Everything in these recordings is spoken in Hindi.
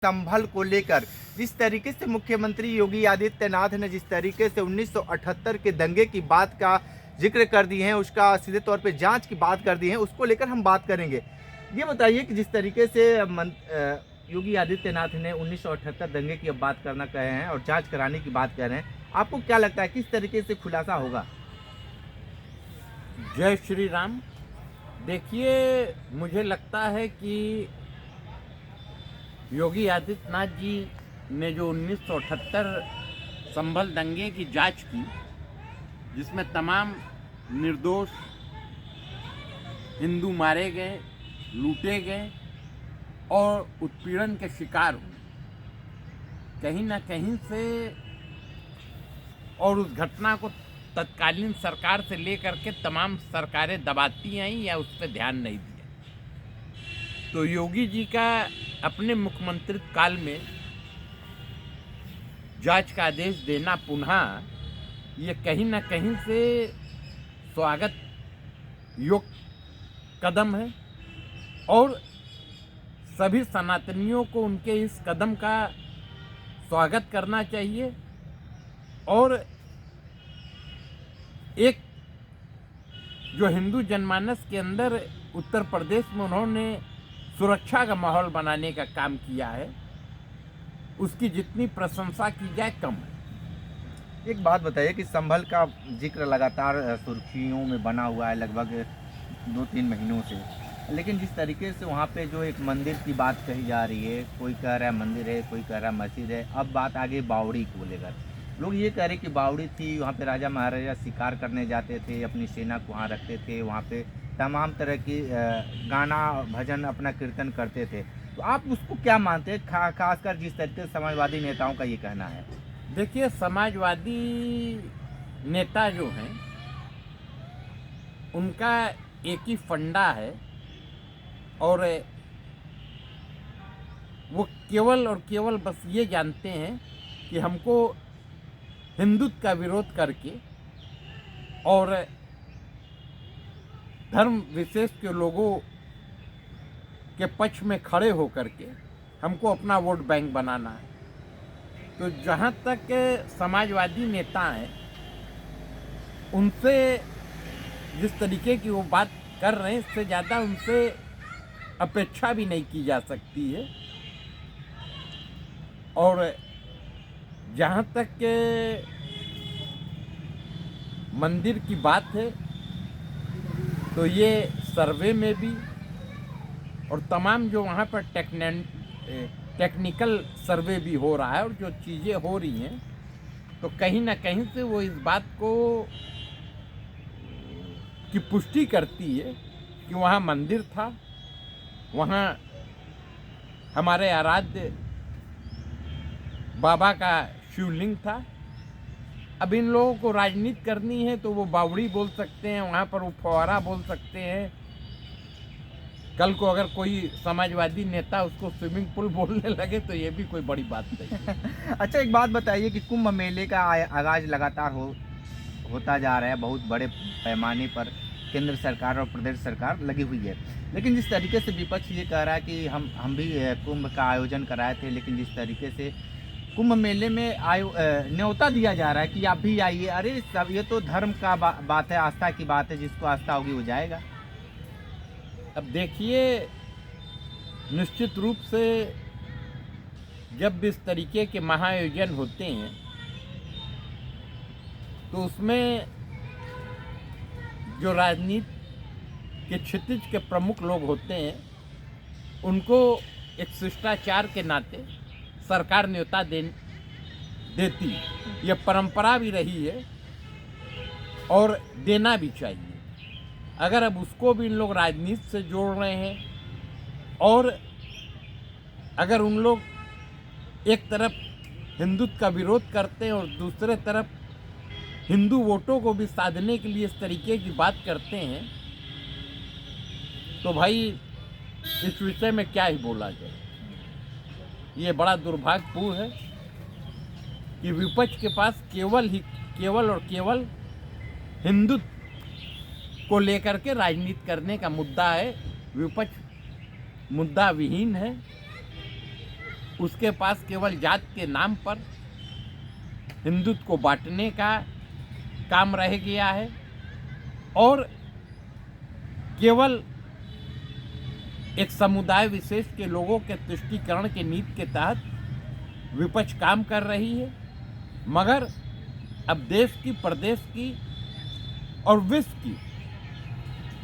संभल को लेकर जिस तरीके से मुख्यमंत्री योगी आदित्यनाथ ने जिस तरीके से 1978 के दंगे की बात का जिक्र कर दी है, उसका सीधे तौर पे जांच की बात कर दी है, उसको लेकर हम बात करेंगे। ये बताइए कि जिस तरीके से योगी आदित्यनाथ ने 1978 दंगे की अब बात करना कहे हैं और जांच कराने की बात कर रहे हैं, आपको क्या लगता है किस तरीके से खुलासा होगा? जय श्री राम। देखिए, मुझे लगता है कि योगी आदित्यनाथ जी ने जो 1978 संभल दंगे की जांच की, जिसमें तमाम निर्दोष हिंदू मारे गए, लूटे गए और उत्पीड़न के शिकार हुए, कहीं ना कहीं से, और उस घटना को तत्कालीन सरकार से लेकर के तमाम सरकारें दबाती आई या उस पर ध्यान नहीं दिया। तो योगी जी का अपने मुख्यमंत्री काल में जांच का आदेश देना पुनः ये कहीं ना कहीं से स्वागत योग्य कदम है और सभी सनातनियों को उनके इस कदम का स्वागत करना चाहिए। और एक जो हिंदू जनमानस के अंदर उत्तर प्रदेश में उन्होंने सुरक्षा का माहौल बनाने का काम किया है, उसकी जितनी प्रशंसा की जाए कम है। एक बात बताइए कि संभल का जिक्र लगातार सुर्खियों में बना हुआ है लगभग 2-3 महीनों से, लेकिन जिस तरीके से वहाँ पे जो एक मंदिर की बात कही जा रही है, कोई कह रहा है मंदिर है, कोई कह रहा है मस्जिद है, अब बात आगे बावड़ी को लेकर लोग ये कह रहे कि बावड़ी थी, वहाँ पे राजा महाराजा शिकार करने जाते थे, अपनी सेना को वहाँ रखते थे, वहाँ पे तमाम तरह की गाना भजन अपना कीर्तन करते थे। तो आप उसको क्या मानते हैं, खासकर जिस तरीके से समाजवादी नेताओं का ये कहना है? देखिए, समाजवादी नेता जो हैं उनका एक ही फंडा है और वो केवल और केवल बस ये जानते हैं कि हमको हिंदुत्व का विरोध करके और धर्म विशेष के लोगों के पक्ष में खड़े होकर के हमको अपना वोट बैंक बनाना है। तो जहाँ तक समाजवादी नेता हैं, उनसे जिस तरीके की वो बात कर रहे हैं, इससे ज़्यादा उनसे अपेक्षा भी नहीं की जा सकती है। और जहाँ तक मंदिर की बात है, तो ये सर्वे में भी और तमाम जो वहाँ पर टेक्निकल सर्वे भी हो रहा है और जो चीज़ें हो रही हैं, तो कहीं ना कहीं से वो इस बात को की पुष्टि करती है कि वहाँ मंदिर था, वहाँ हमारे आराध्य बाबा का शिवलिंग था। अब इन लोगों को राजनीति करनी है तो वो बावड़ी बोल सकते हैं, वहाँ पर वो फव्वारा बोल सकते हैं। कल को अगर कोई समाजवादी नेता उसको स्विमिंग पूल बोलने लगे तो ये भी कोई बड़ी बात नहीं। अच्छा, एक बात बताइए कि कुंभ मेले का आगाज लगातार होता जा रहा है, बहुत बड़े पैमाने पर केंद्र सरकार और प्रदेश सरकार लगी हुई है, लेकिन जिस तरीके से विपक्ष ये कह रहा है कि हम भी कुंभ का आयोजन कराए थे, लेकिन जिस तरीके से कुंभ मेले में न्योता दिया जा रहा है कि आप भी आइए, अरे सब ये तो धर्म का बात है, आस्था की बात है, जिसको आस्था होगी वो जाएगा। अब देखिए, निश्चित रूप से जब भी इस तरीके के महाआयोजन होते हैं तो उसमें जो राजनीति के क्षितिज के प्रमुख लोग होते हैं उनको एक शिष्टाचार के नाते सरकार न्योता देती है। यह परंपरा भी रही है और देना भी चाहिए। अगर अब उसको भी इन लोग राजनीति से जोड़ रहे हैं और अगर उन लोग एक तरफ हिंदुत्व का विरोध करते हैं और दूसरे तरफ हिंदू वोटों को भी साधने के लिए इस तरीके की बात करते हैं, तो भाई इस विषय में क्या ही बोला जाए। ये बड़ा दुर्भाग्यपूर्ण है कि विपक्ष के पास केवल और केवल हिंदुत्व को लेकर के राजनीति करने का मुद्दा है। विपक्ष मुद्दा विहीन है उसके पास केवल जात के नाम पर हिंदुत्व को बांटने का काम रह गया है और केवल एक समुदाय विशेष के लोगों के तुष्टीकरण के नीति के तहत विपक्ष काम कर रही है। मगर अब देश की, प्रदेश की और विश्व की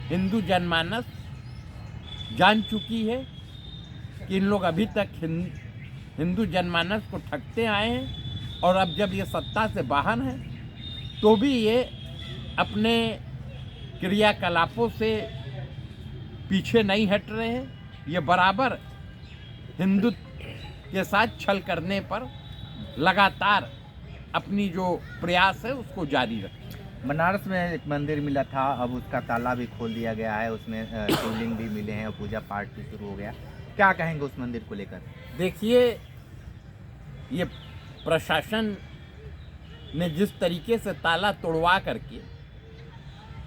हिंदू जनमानस जान चुकी है कि इन लोग अभी तक हिंदू जनमानस को ठगते आए हैं और अब जब ये सत्ता से बाहर हैं तो भी ये अपने क्रियाकलापों से पीछे नहीं हट रहे हैं। ये बराबर हिंदुत्व के साथ छल करने पर लगातार अपनी जो प्रयास है उसको जारी रखते। बनारस में एक मंदिर मिला था, अब उसका ताला भी खोल दिया गया है, उसमें शिवलिंग भी मिले हैं और पूजा पाठ भी शुरू हो गया। क्या कहेंगे उस मंदिर को लेकर? देखिए, ये प्रशासन ने जिस तरीके से ताला तोड़वा करके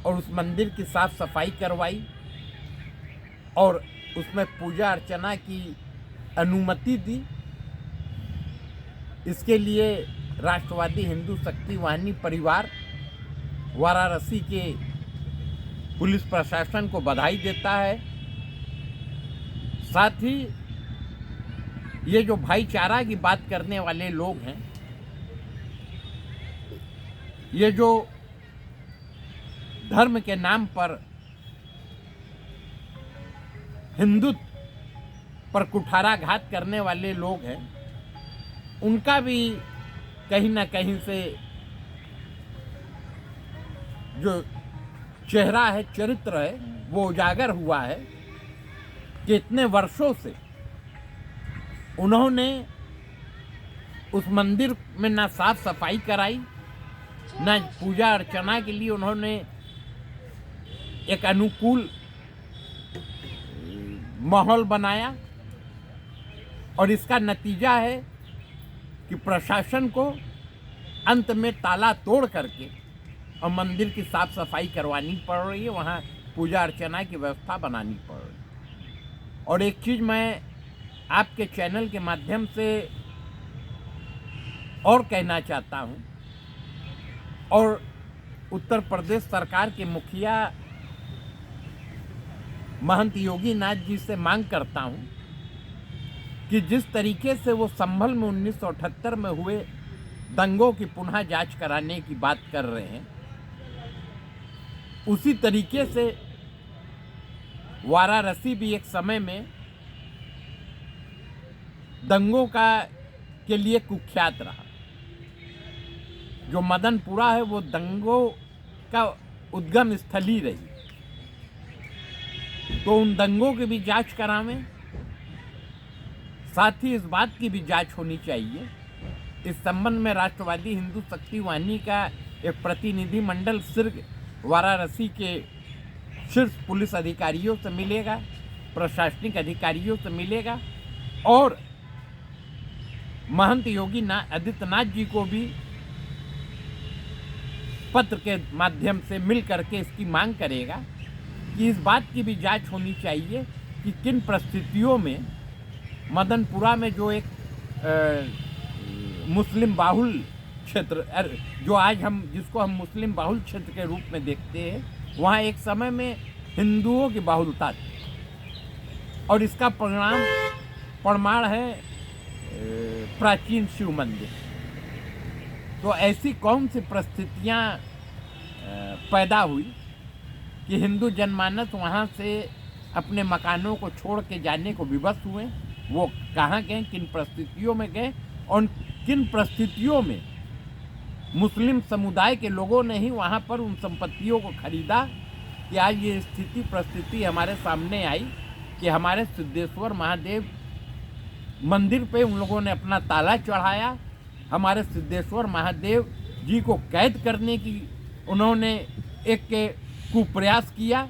और उस मंदिर की साफ सफाई करवाई और उसमें पूजा अर्चना की अनुमति दी, इसके लिए राष्ट्रवादी हिंदू शक्ति वाहिनी परिवार वाराणसी के पुलिस प्रशासन को बधाई देता है। साथ ही ये जो भाईचारा की बात करने वाले लोग हैं, ये जो धर्म के नाम पर हिंदुत्व पर कुठाराघात करने वाले लोग हैं, उनका भी कहीं ना कहीं से जो चेहरा है, चरित्र है, वो उजागर हुआ है कि इतने वर्षों से उन्होंने उस मंदिर में ना साफ सफाई कराई, ना पूजा अर्चना के लिए उन्होंने एक अनुकूल माहौल बनाया और इसका नतीजा है कि प्रशासन को अंत में ताला तोड़ करके और मंदिर की साफ सफाई करवानी पड़ रही है, वहाँ पूजा अर्चना की व्यवस्था बनानी पड़ रही है। और एक चीज़ मैं आपके चैनल के माध्यम से और कहना चाहता हूँ और उत्तर प्रदेश सरकार के मुखिया महंत योगी नाथ जी से मांग करता हूँ कि जिस तरीके से वो संभल में 1978 में हुए दंगों की पुनः जांच कराने की बात कर रहे हैं, उसी तरीके से वाराणसी भी एक समय में दंगों के लिए कुख्यात रहा। जो मदनपुरा है वो दंगों का उद्गम स्थल ही रही, तो उन दंगों की भी जांच करावें। साथ ही इस बात की भी जांच होनी चाहिए, इस संबंध में राष्ट्रवादी हिंदू शक्ति वाहिनी का एक प्रतिनिधि मंडल सिर्फ वाराणसी के शीर्ष पुलिस अधिकारियों से मिलेगा, प्रशासनिक अधिकारियों से मिलेगा और महंत योगी आदित्यनाथ जी को भी पत्र के माध्यम से मिल करके इसकी मांग करेगा कि इस बात की भी जांच होनी चाहिए कि किन परिस्थितियों में मदनपुरा में जो एक मुस्लिम बाहुल क्षेत्र, जो आज जिसको हम मुस्लिम बाहुल क्षेत्र के रूप में देखते हैं, वहाँ एक समय में हिंदुओं की बाहुलता थी और इसका प्रमाण है प्राचीन शिव मंदिर। तो ऐसी कौन सी परिस्थितियाँ पैदा हुई कि हिंदू जनमानस वहाँ से अपने मकानों को छोड़ के जाने को विवश हुए? वो कहाँ गए, किन परिस्थितियों में गए और किन परिस्थितियों में मुस्लिम समुदाय के लोगों ने ही वहाँ पर उन संपत्तियों को खरीदा कि आज ये परिस्थिति हमारे सामने आई कि हमारे सिद्धेश्वर महादेव मंदिर पे उन लोगों ने अपना ताला चढ़ाया। हमारे सिद्धेश्वर महादेव जी को कैद करने की उन्होंने एक कुप्रयास किया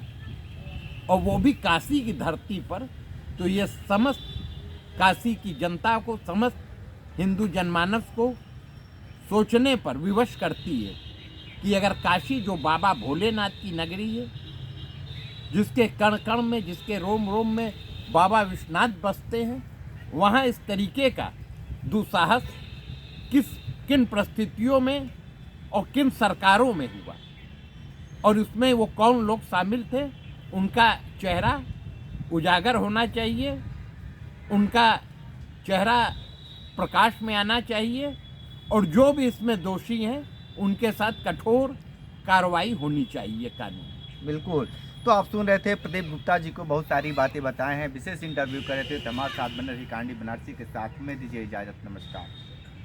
और वो भी काशी की धरती पर। तो ये समस्त काशी की जनता को, समस्त हिंदू जनमानस को सोचने पर विवश करती है कि अगर काशी जो बाबा भोलेनाथ की नगरी है, जिसके कण कण में, जिसके रोम रोम में बाबा विश्वनाथ बसते हैं, वहाँ इस तरीके का दुस्साहस किन परिस्थितियों में और किन सरकारों में हुआ, और उसमें वो कौन लोग शामिल थे, उनका चेहरा उजागर होना चाहिए, उनका चेहरा प्रकाश में आना चाहिए, और जो भी इसमें दोषी हैं उनके साथ कठोर कार्रवाई होनी चाहिए कानून। बिल्कुल। तो आप सुन रहे थे प्रदीप गुप्ता जी को बहुत सारी बातें बताए हैं, विशेष इंटरव्यू कर रहे थे। हमारे साथ बने रही कांडी बनारसी के साथ में, दीजिए इजाज़त, नमस्कार।